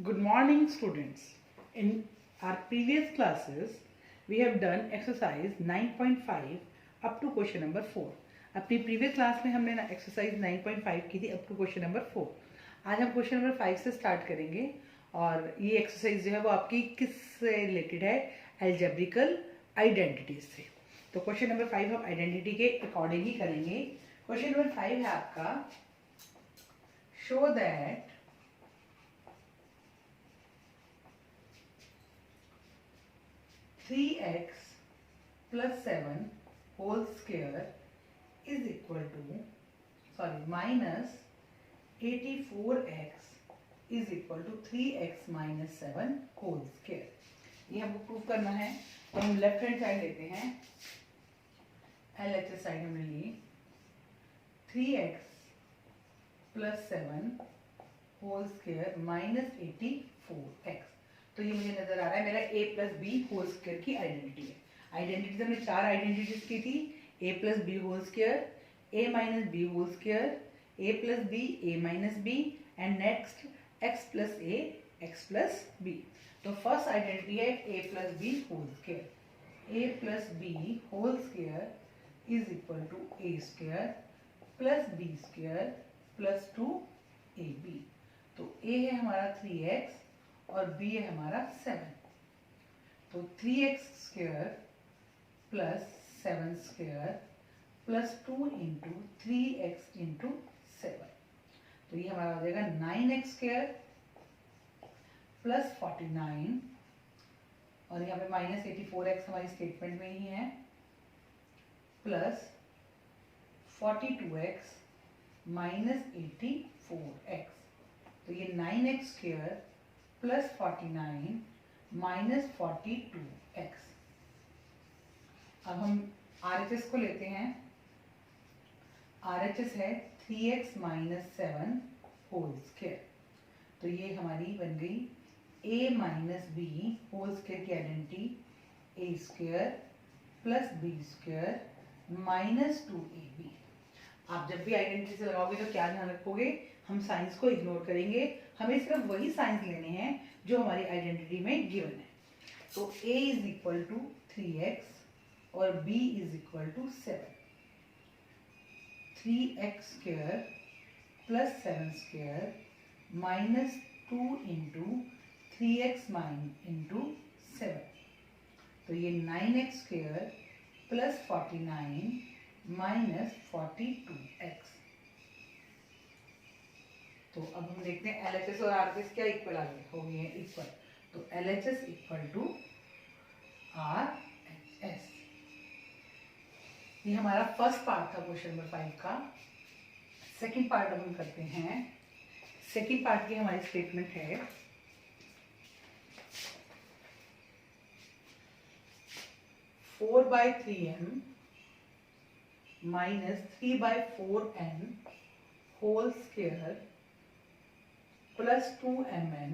Good morning, students. In our previous classes, we have done exercise 9.5 up to question number 4. अपनी previous class में हमने ना exercise 9.5 की थी अप टू क्वेश्चन नंबर 4. आज हम क्वेश्चन नंबर 5 से स्टार्ट करेंगे और ये एक्सरसाइज जो है वो आपकी किस से रिलेटेड है? अलजेब्रिकल आइडेंटिटीज से. तो क्वेश्चन नंबर 5 हम आइडेंटिटी के अकॉर्डिंग ही करेंगे. क्वेश्चन नंबर 5 है आपका, show that three X plus 7 whole square is equal to minus 84x is equal to 3x minus 7 whole square. ये हमको प्रूव करना है. तो हम लेफ्ट हैंड साइड लेते हैं. LHS साइड हमने ली 3x plus 7 whole square minus 84x. तो ये मुझे नजर आ रहा है मेरा a plus B whole square की आइडेंटिटी है. आइडेंटिटीज हमने 4 आइडेंटिटीज की थी. a plus B whole square, a minus B whole square, a plus B, a minus B and next x plus a, x plus B. तो first identity है a plus B whole square. a plus B whole square is equal to a square plus b square plus 2ab. तो a है हमारा 3x और b है हमारा 7. तो 3x square plus 7 square plus 2 into 3x into 7. तो ये हमारा हो जाएगा 9x स्क्वायर प्लस 49 और यहाँ पे माइनस 84x हमारी स्टेटमेंट में ही है प्लस 42x माइनस 84x. तो ये 9x square plus 49 minus 42x. अब हम RHS को लेते हैं. RHS है 3x माइनस 7 होल स्क्वायर. तो ये हमारी बन गई a minus B whole square की identity, a square plus b square minus 2ab. आप जब भी आइडेंटिटी से लगाओगे तो क्या ध्यान रखोगे? हम साइंस को इग्नोर करेंगे. हमें सिर्फ वही साइंस लेने हैं जो हमारी आइडेंटिटी में गिवन है. तो a is equal to 3x और b is equal to 7. 3x square plus 7 square minus 2 into 3x into 7. तो ये 9x square plus 49 minus 42x. तो अब हम देखते हैं LHS और RHS क्या इक्वल आ गए, हो गए हैं इक्वल. तो LHS इक्वल टू RHS. ये हमारा फर्स्ट पार्ट था क्वेश्चन नंबर 5 का. सेकंड पार्ट अब हम करते हैं. सेकंड पार्ट की हमारी स्टेटमेंट है 4/3m minus 3/4n whole square plus 2mn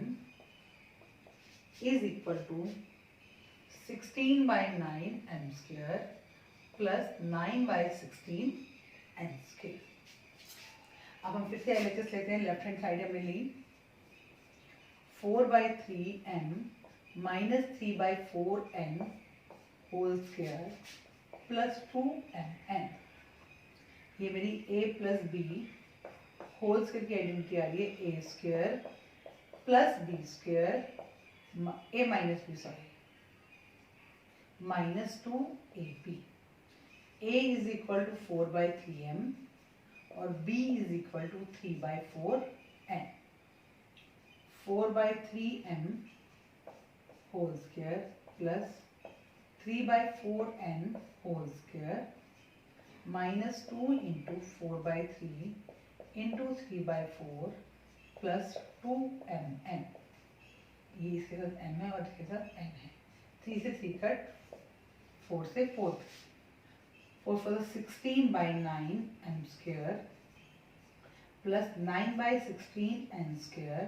is equal to 16/9m square plus 9/16 n square. अब हम फिर से LHS लेते हैं. लेफ्ट हैंड साइड हमने ली 4/3m minus 3/4n whole square plus 2mn. ये मेरी a plus B whole square की आइडेंटिटी आ रही है. a square plus b square a minus b minus 2ab. a is equal to 4/3m और b is equal to 3/4n. 4/3m whole square plus 3/4n whole square minus 2 into 4/3 into 3/4 plus 2mn. ये इसके साथ m है और इसके साथ n है. 3 से 3 कट, 4 से 4. 4 for the 16/9 m square plus 9/16 n square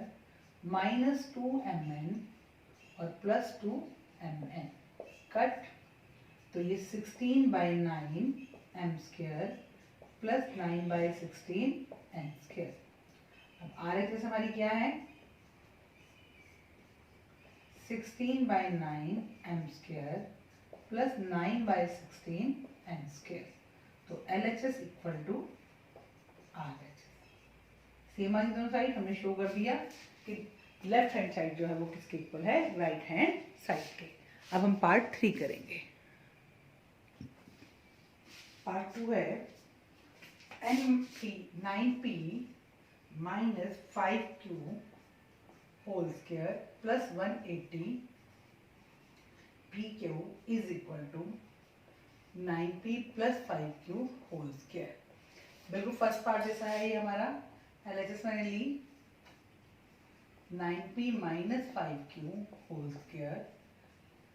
minus 2mn और plus 2mn. कट. तो ये 16/9 m square plus 9/16 n square. अब RHS हमारी क्या है? 16/9 m square plus 9/16 n square. तो LHS equal to RHS. Same आज दोनों साइड हमने शो कर दिया कि लेफ्ट हैंड साइड जो है वो किसके इक्वल है, राइट हैंड साइड के. अब हम पार्ट 3 करेंगे. पार्ट 2 है np 9p -5q whole square plus 180 pq is equal to 9p plus 5q whole square. बिल्कुल फर्स्ट पार्ट जैसा है ये हमारा. LHS मैंने ली 9p minus 5q whole square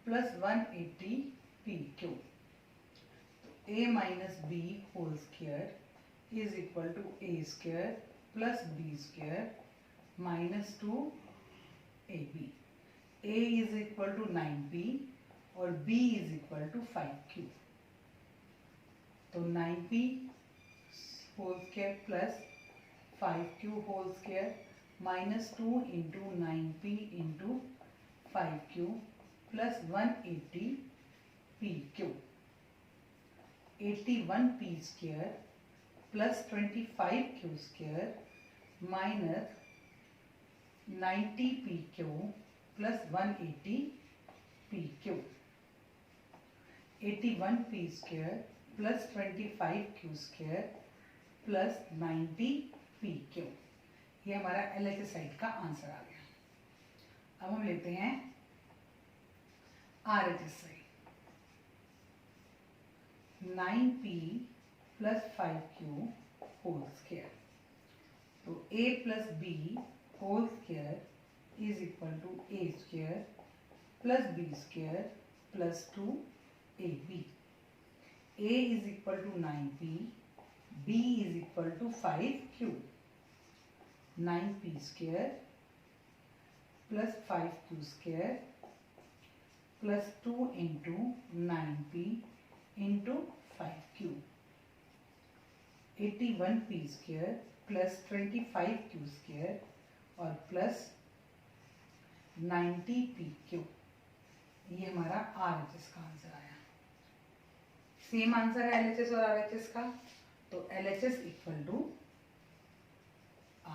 plus 180 pq. a minus b whole square is equal to a square plus b square minus 2ab. a is equal to 9p और b is equal to 5q. तो 9p whole square plus 5q whole square minus 2 into 9p into 5q plus 180 pq. 81p square plus 25q square minus 90 pq plus 180 pq. 81p square plus 25q square plus 90 pq. ये हमारा LHS side का answer आ गया. अब हम लेते हैं RHS side. 9p plus 5q whole square. तो a plus b whole square is equal to a square plus b square plus 2ab. a is equal to 9p, b is equal to 5q. 9p square plus 5q square plus 2 into 9p into 5q. 81p square plus 25q square और plus 90 pq. ये हमारा RHS का answer आया. Same answer है LHS और RHS का. तो LHS equal to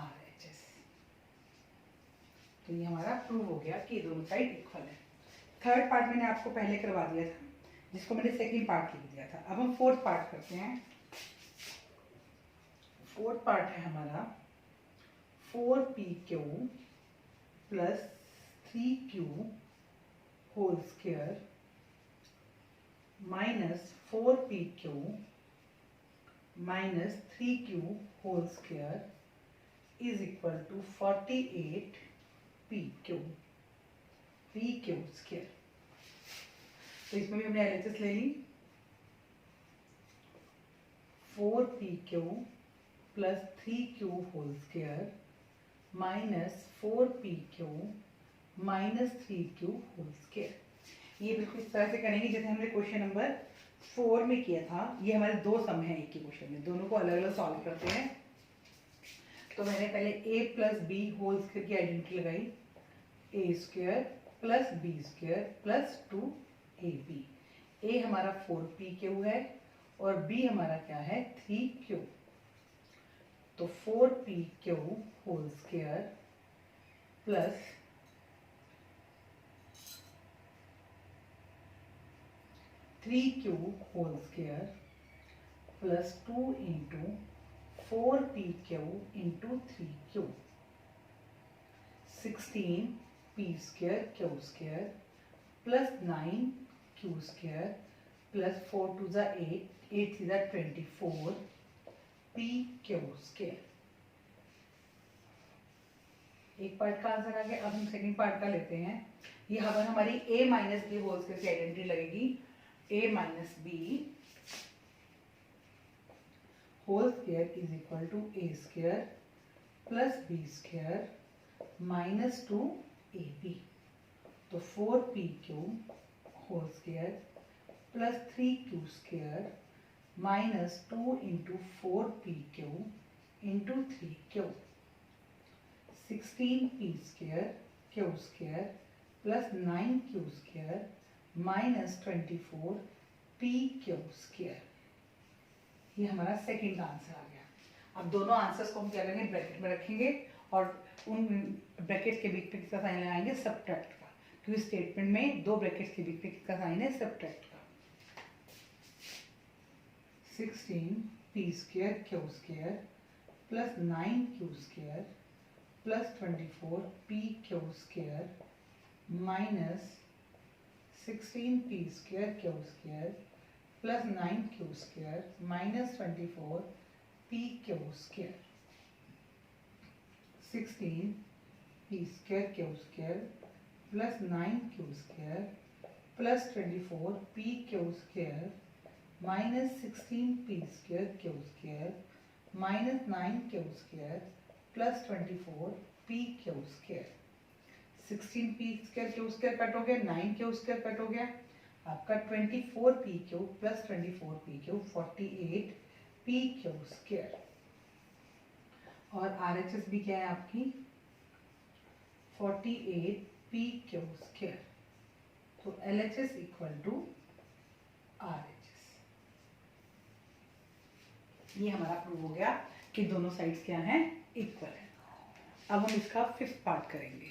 RHS. तो ये हमारा प्रूव हो गया कि दोनों साइड इक्वल है. थर्ड पार्ट मैंने आपको पहले करवा दिया था, जिसको मैंने सेकंड पार्ट लिख दिया था. अब हम फोर्थ पार्ट करते हैं. फोर्थ पार्ट है हमारा 4pq plus 3q whole square minus 4pq minus 3q whole square is equal to 48 pq square. तो इसमें भी हमने LHS ले ली. 4pq plus 3q whole square minus 4pq minus 3q whole square. ये बिल्कुल इस तरह से करेंगे जैसे हमने क्वेश्चन नंबर 4 में किया था. ये हमारे दो सम है एक ही क्वेश्चन में, दोनों को अलग अलग सॉल्व करते हैं. तो मैंने पहले a plus B whole square की आइडेंटिटी लगाई. a square plus b square plus 2ab. a हमारा 4pq है और b हमारा क्या है 3q. तो 4pq whole square plus 3q whole square plus 2 into 4pq into 3q. 16p square q square plus 9q square plus 4 two ज़ा 8, 8 three ज़ा 24 pq square. एक पार्ट का आंसर आ गया. अब हम सेकंड पार्ट का लेते हैं. यहाँ पर हमारी a minus B whole square की आइडेंटिटी लगेगी. a minus B whole square is equal to a square plus b square minus 2ab. तो 4pq whole square plus 3q square minus 2 into 4pq into 3q. 16p square q square plus 9q² minus 24 pq²। ये हमारा second answer आ गया। अब दोनों answers को हम क्या करेंगे, ब्रैकेट में रखेंगे और उन ब्रैकेट के बीच में किसका साइन लगाएंगे, सब्ट्रैक्ट का, क्योंकि स्टेटमेंट में दो ब्रैकेट के बीच में किसका साइन है, सब्ट्रैक्ट का। 16p² plus 9q² plus 24pq² minus 16p² plus 9q² minus 24pq²। 16p² plus 9q² plus 24pq² minus 16p² minus 9q² plus 24pq²। 16p² cut हो गया, 9q² कट हो गया, आपका 24pq प्लस 24pq 48pq²। और RHS भी क्या है आपकी 48pq²। तो LHS इक्वल टू RHS। ये हमारा प्रूव हो गया कि दोनों साइड्स क्या हैं, इक्वल है। अब हम इसका फिफ्थ पार्ट करेंगे।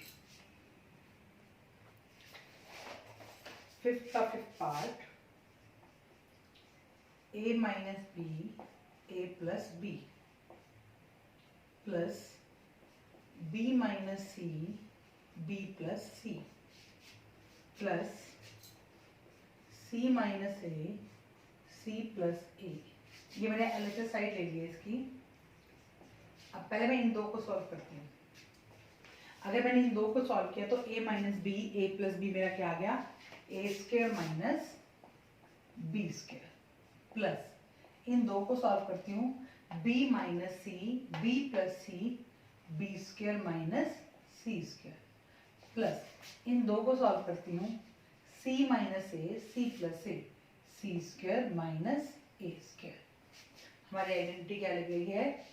Fifth part a minus b a plus b plus b minus c b plus c plus c minus a c plus a। ये मैंने LHS साइड ले ली है इसकी। अब पहले मैं इन दो को सॉल्व करती हूँ। अगर मैंने इन दो को सॉल्व किया तो a minus b a plus b मेरा क्या आ गया, a² माइनस b² प्लस इन दो को सॉल्व करती हूँ, b minus c b plus c b² minus c² plus इन दो को सॉल्व करती हूँ, c minus a c plus a c² minus a²। हमारी आइडेंटिटी क्या लग रही है,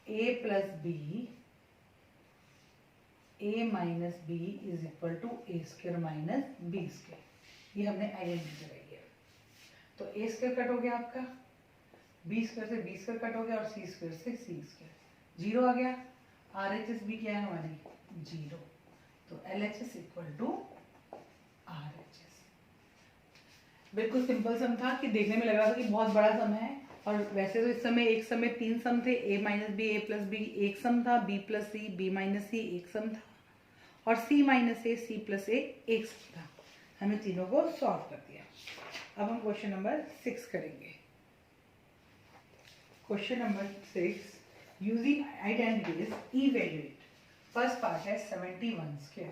a plus b a minus b is equal to a² minus b²। ये हमने आइडेंटिटी लगाई है। तो a² कट हो गया आपका, b² से b² कट हो गया और c² से c², 0 आ गया। RHS भी क्या है हमारी 0। तो LHS इक्वल टू RHS। बिल्कुल सिंपल सम था कि देखने में लग रहा था कि बहुत बड़ा सम है, और वैसे तो इस समय एक समय 3 सम थे, a minus b a plus b एक सम था, b plus c b minus c एक सम था, और c minus a c plus a एक सम था। हमने तीनों को सॉल्व कर दिया। अब हम क्वेश्चन नंबर 6 करेंगे। Question number 6, using identities evaluate. First part है 71²।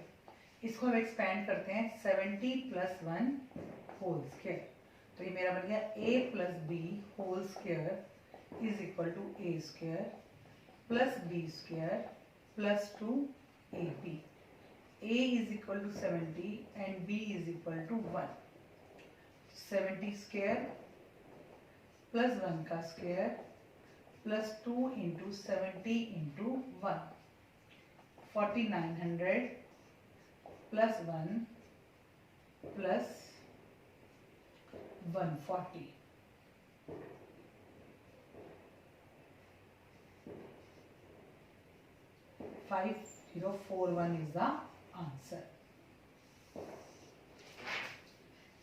इसको हम एक्सपेंड करते हैं 70 प्लस 1 होल स्क्वायर। तो ये मेरा बन गया a plus b whole square is equal to a² plus b² plus 2ab। a is equal to 70 and b is equal to 1। 70² plus 1 का square plus 2 into 70 into 1, 4900 plus 1 plus 140। $5041 is the answer।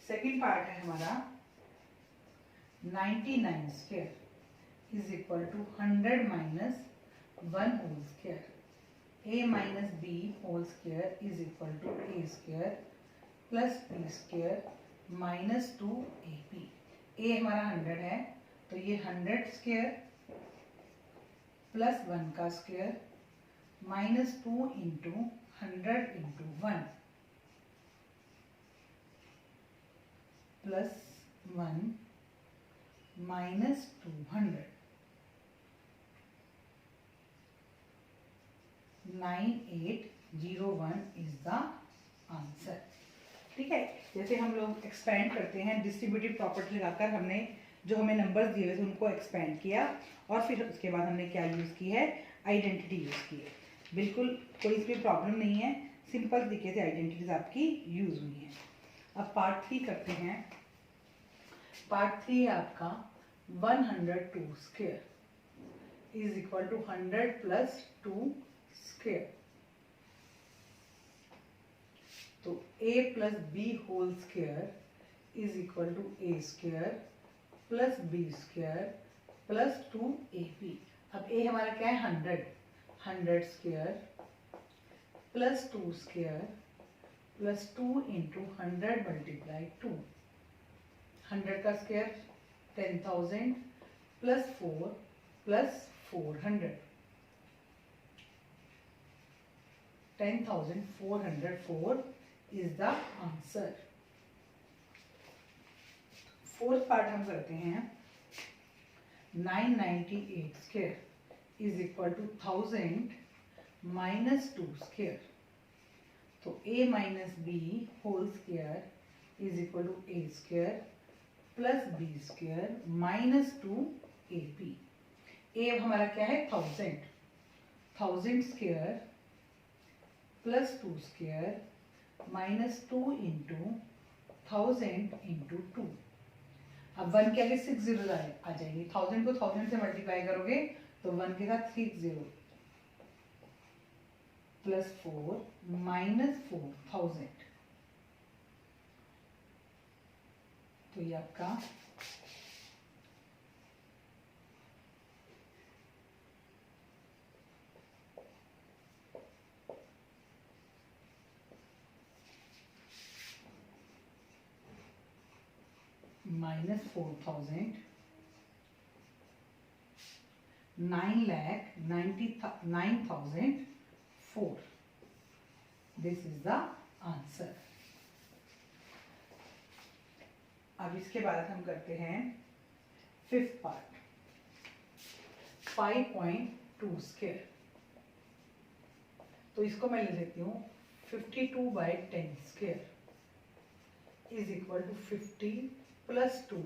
Second part है हमारा 99² is equal to 100 minus 1 whole square. a minus b whole square is equal to a² plus b² minus 2ab। a हमारा 100 है, तो ये 100² plus 1 का square minus 2 into 100 into 1 plus 1 minus 200। 9801 is the answer. ठीक है, जैसे हम लोग एक्सपेंड करते हैं डिस्ट्रीब्यूटिव प्रॉपर्टी लगाकर, हमने जो हमें नंबर्स दिए हुए थे उनको एक्सपेंड किया, और फिर उसके बाद हमने क्या यूज़ की है, आइडेंटिटी यूज़ की है। बिल्कुल कोई इसमें प्रॉब्लम नहीं है, सिंपल तरीके से आइडेंटिटीज आपकी यूज हुई हैं। अब पार्ट 3 करते हैं। पार्ट 3 है आपका 102 square is equal to 100 plus 2 square. तो a plus B whole square is equal to a square plus b square plus 2ab। अब a हमारा क्या है 100 square plus 2 square plus 2 into 100 multiply 2। 100 का square 10,000 plus 4 plus 400 10,404 is the answer. Fourth part हम करते हैं 998 square is equal to 1000 minus 2 square. तो a minus B whole square is equal to a square plus b square minus 2ab। a हमारा क्या है 1000 square plus 2 square minus 2 into 1000 into 2। अब 1 के आगे 6 जीरो आ जाएगी। 1000 को 1000 से मल्टीप्लाई करोगे तो 1 के साथ 6 जीरो प्लस 4 माइनस 4000। तो ये आपका minus 4000 9,99,004। This is the answer. अब इसके बाद हम करते हैं फिफ्थ पार्ट 5.2 स्क्वायर। तो इसको मैं ले लेती हूँ 52/10 square is equal to 50 plus 2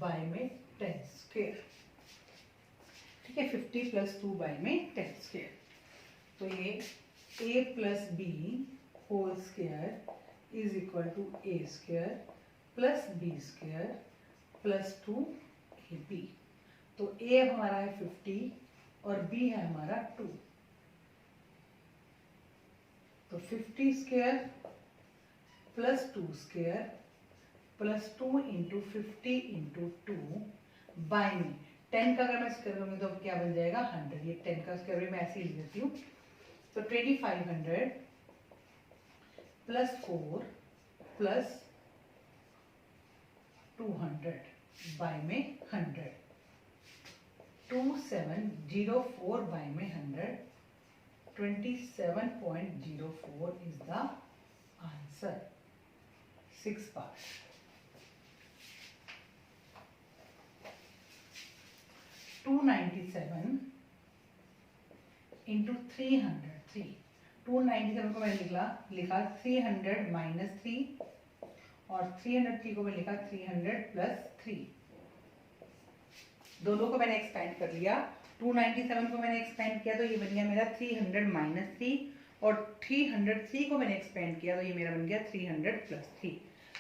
by में 10 स्क्वायर। ठीक है, 50 प्लस 2 बाय में 10 स्क्वायर। तो ये a plus B whole square is equal to a square plus b square plus 2ab। तो a हमारा है 50 और b है हमारा 2। तो 50 square plus 2 square plus 2 into 50 into 2 by में 10 का अगर मैं स्क्वायर करूँगी तो क्या बन जाएगा 100। ये 10 का स्क्वायर भी मैं ऐसे ही लिख देती हूँ। तो 2500 प्लस 4 प्लस 200 बाय में 100। 2704 बाय में 100 27.04 is the answer. 6 part. 297 into 303। 297 को मैंने लिखा 300 माइनस 3 और 303 को मैंने लिखा 300 प्लस 3। दोनों को मैंने एक्सपेंड कर लिया। 297 को मैंने एक्सपेंड किया तो ये बन गया मेरा 300 माइनस 3 और 303 को मैंने एक्सपेंड किया तो ये मेरा बन गया 300 प्लस 3।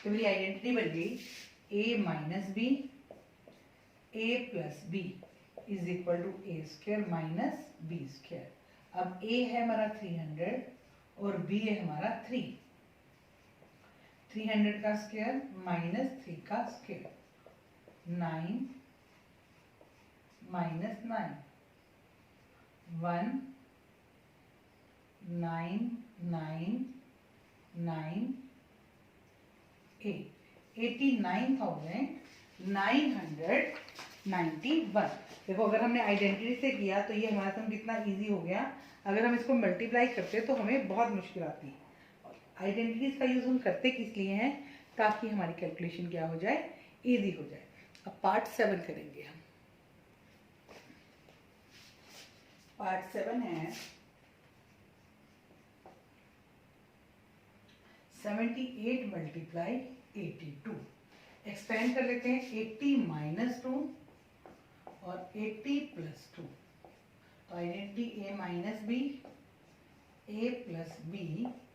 तो मेरी आइडेंटिटी बन गई a minus b a plus b is equal to a square minus b square. अब a है हमारा 300 और b है हमारा 3। 300 का स्क्वायर माइनस 3 का स्क्वायर 9 माइनस 9 1 9 9 9 8 89,991। देखो अगर हमने आइडेंटिटी से किया तो ये हमारा सम कितना इजी हो गया। अगर हम इसको मल्टीप्लाई करते तो हमें बहुत मुश्किल आती है। आइडेंटिटीज का यूज हम करते किस लिए हैं ताकि हमारी कैलकुलेशन क्या हो जाए इजी हो जाए। अब पार्ट 7 करेंगे हम। पार्ट 7 है 78 मल्टीप्लाई 82। एक्सपेंड कर लेते हैं 80 माइनस 2 और 80 प्लस 2। तो identity a minus b a plus b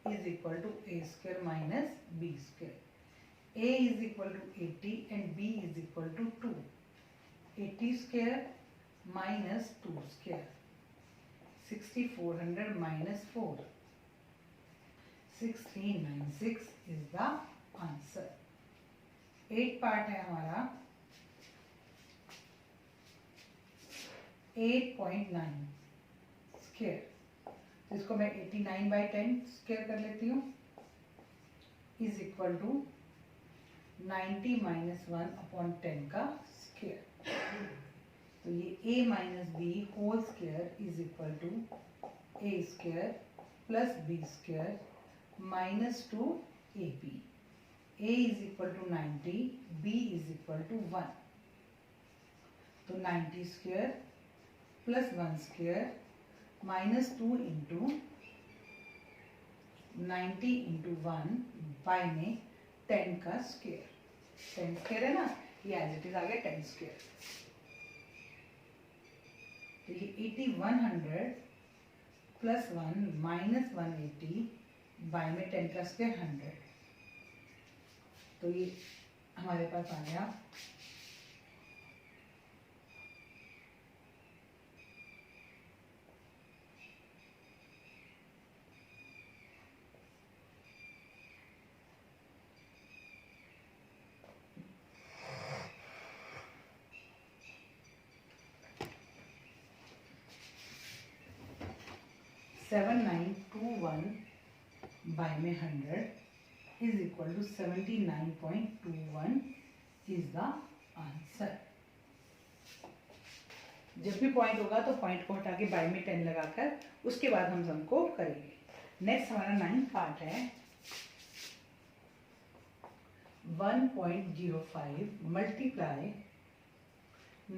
is equal to a square minus b square. A is equal to 80 and b is equal to 2. 80 square minus 2 square. 6400 minus 4. 6396 is the answer. 8 part है हमारा 8.9 square, तो इसको मैं 89/10 square कर लेती हूँ, is equal to 90 - 1/10 का square. तो ये a minus B whole square is equal to a square plus b square minus 2ab. a is equal to 90, b is equal to 1. तो 90 square plus 1 square minus 2 into 90 into 1 by में 10 का square. 10 square है ना, ये as it is आ गया 10 square. तो ये 8100 plus 1 minus 180 bye में 10 का स्क्वायर 100. तो ये हमारे पास आ गया 7921 बाय में 100 is equal to 79.21 is the answer. जब भी पॉइंट होगा तो पॉइंट को हटा के बाय में 10 लगाकर उसके बाद हम सम को करेंगे. नेक्स्ट हमारा 9 पार्ट है 1.05 मल्टीप्लाई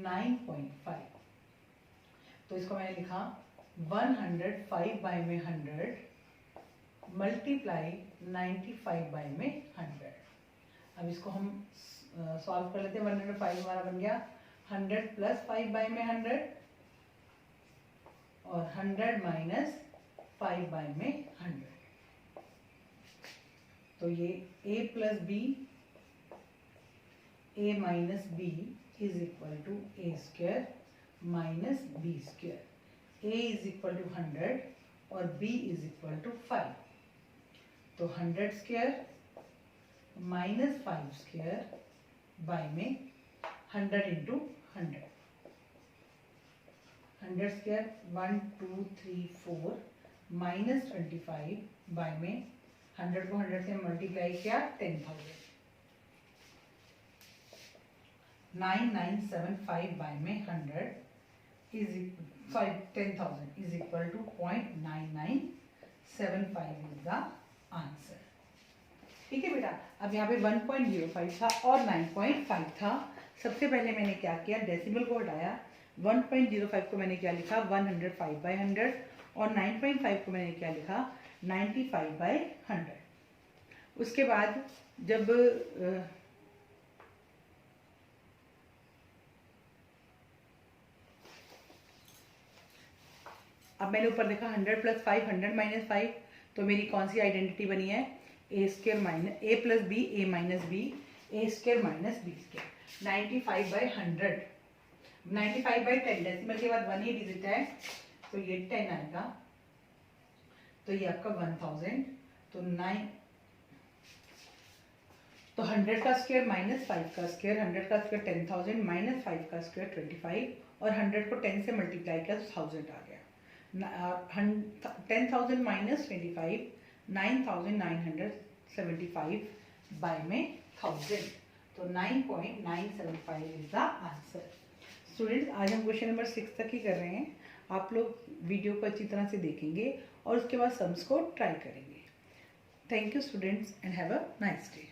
9.5. तो इसको मैंने लिखा 105 बाय में 100 मल्टीप्लाई 95 बाय में 100. अब इसको हम सॉल्व कर लेते हैं. 105 हमारा बन गया 100 प्लस 5 बाय में 100 और 100 माइनस 5 बाय में 100. तो ये a plus B, a minus b is equal to a square minus b square. a is equal to 100 और b इज इक्वल टू 5. तो 100 स्क्वायर माइनस 5 स्क्वायर बाय में 100 इंटू 100. 100 स्क्वायर 1 2 3 4 माइनस 25 बाय में 100 को 100 से multiply किया 10,000. 9975 by में 100 is 10,000 is equal to 0.9975 is the answer. ठीक है बेटा. अब यहाँ पे 1.05 था और 9.5 था. सबसे पहले मैंने क्या किया, डेसिमल को हटाया. 1.05 को मैंने क्या लिखा 105/100 और 9.5 को मैंने क्या लिखा 95/100. उसके बाद जब अब मैंने ऊपर देखा 100 प्लस 5 100 माइनस 5. तो मेरी कौन सी आइडेंटिटी बनी है, a square minus a plus b, a minus b, a square minus b square. 95/100 95/10 decimal के बाद 1 ही डिजिट है तो ये 10 आएगा. तो ये आपका 1000. तो 100 का स्क्वायर माइनस 5 का स्क्वायर, 100 का स्क्वायर 10,000 माइनस 5 का स्क्वायर 25 और 100 को 10 से मल्टीप्लाई किया तो 1000 आ गया. 10,000 माइनस 25 9,975 बाय में 1000. तो 9.975 इज द आंसर. स्टूडेंट्स आज हम क्वेश्चन नंबर 6 तक ही कर रहे हैं. आप लोग वीडियो को अच्छी तरह से देखेंगे और उसके बाद सम्स को ट्राई करेंगे. Thank you students and have a nice day.